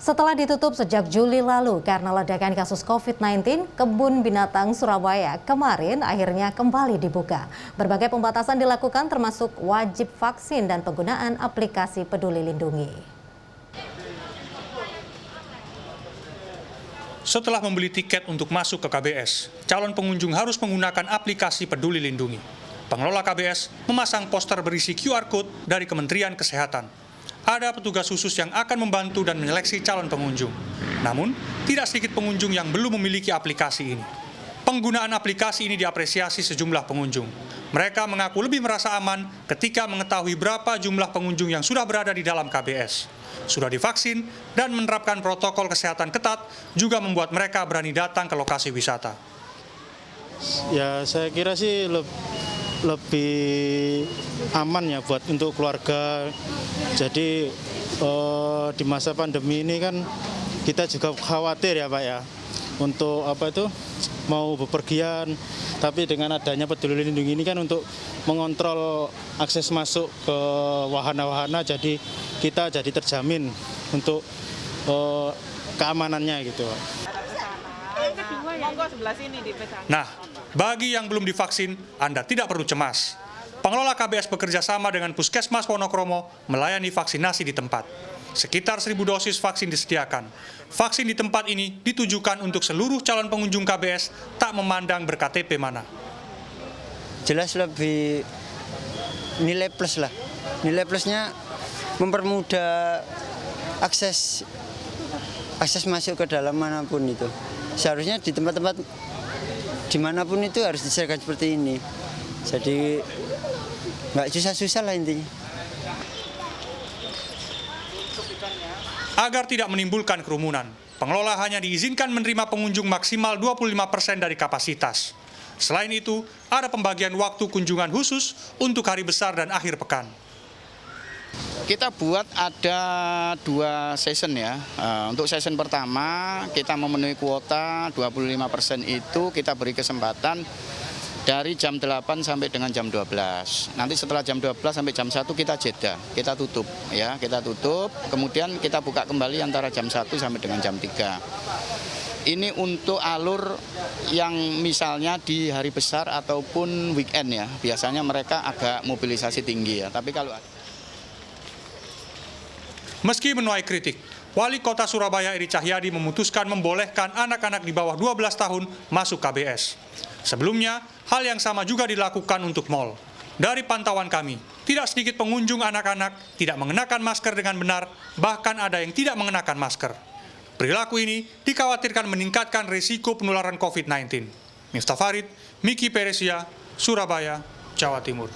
Setelah ditutup sejak Juli lalu karena ledakan kasus COVID-19, Kebun Binatang Surabaya kemarin akhirnya kembali dibuka. Berbagai pembatasan dilakukan termasuk wajib vaksin dan penggunaan aplikasi Peduli Lindungi. Setelah membeli tiket untuk masuk ke KBS, calon pengunjung harus menggunakan aplikasi Peduli Lindungi. Pengelola KBS memasang poster berisi QR Code dari Kementerian Kesehatan. Ada petugas khusus yang akan membantu dan menyeleksi calon pengunjung. Namun, tidak sedikit pengunjung yang belum memiliki aplikasi ini. Penggunaan aplikasi ini diapresiasi sejumlah pengunjung. Mereka mengaku lebih merasa aman ketika mengetahui berapa jumlah pengunjung yang sudah berada di dalam KBS. Sudah divaksin dan menerapkan protokol kesehatan ketat juga membuat mereka berani datang ke lokasi wisata. Ya, saya kira sih lebih aman ya buat untuk keluarga. Jadi di masa pandemi ini kan kita juga khawatir ya Pak ya untuk mau bepergian. Tapi dengan adanya Peduli Lindungi ini kan untuk mengontrol akses masuk ke wahana-wahana, jadi kita jadi terjamin untuk keamanannya gitu Pak. Nah, bagi yang belum divaksin, Anda tidak perlu cemas. Pengelola KBS bekerja sama dengan Puskesmas Wonokromo melayani vaksinasi di tempat. Sekitar 1.000 dosis vaksin disediakan. Vaksin di tempat ini ditujukan untuk seluruh calon pengunjung KBS, tak memandang ber-KTP mana. Jelas lebih nilai plus lah. Nilai plusnya mempermudah akses masuk ke dalam manapun itu. Seharusnya di tempat-tempat dimanapun itu harus disediakan seperti ini. Jadi nggak susah-susah lah intinya. Agar tidak menimbulkan kerumunan, pengelola hanya diizinkan menerima pengunjung maksimal 25% dari kapasitas. Selain itu, ada pembagian waktu kunjungan khusus untuk hari besar dan akhir pekan. Kita buat ada 2 season ya. Untuk season pertama kita memenuhi kuota 25% itu kita beri kesempatan dari jam 8 sampai dengan jam 12. Nanti setelah jam 12 sampai jam 1 kita jeda, kita tutup ya, kita tutup. Kemudian kita buka kembali antara jam 1 sampai dengan jam 3. Ini untuk alur yang misalnya di hari besar ataupun weekend ya. Biasanya mereka agak mobilisasi tinggi ya. Tapi kalau meski menuai kritik, Wali Kota Surabaya Eri Cahyadi memutuskan membolehkan anak-anak di bawah 12 tahun masuk KBS. Sebelumnya, hal yang sama juga dilakukan untuk mal. Dari pantauan kami, tidak sedikit pengunjung anak-anak tidak mengenakan masker dengan benar, bahkan ada yang tidak mengenakan masker. Perilaku ini dikhawatirkan meningkatkan risiko penularan COVID-19. Miftah Farid, Miki Peresia, Surabaya, Jawa Timur.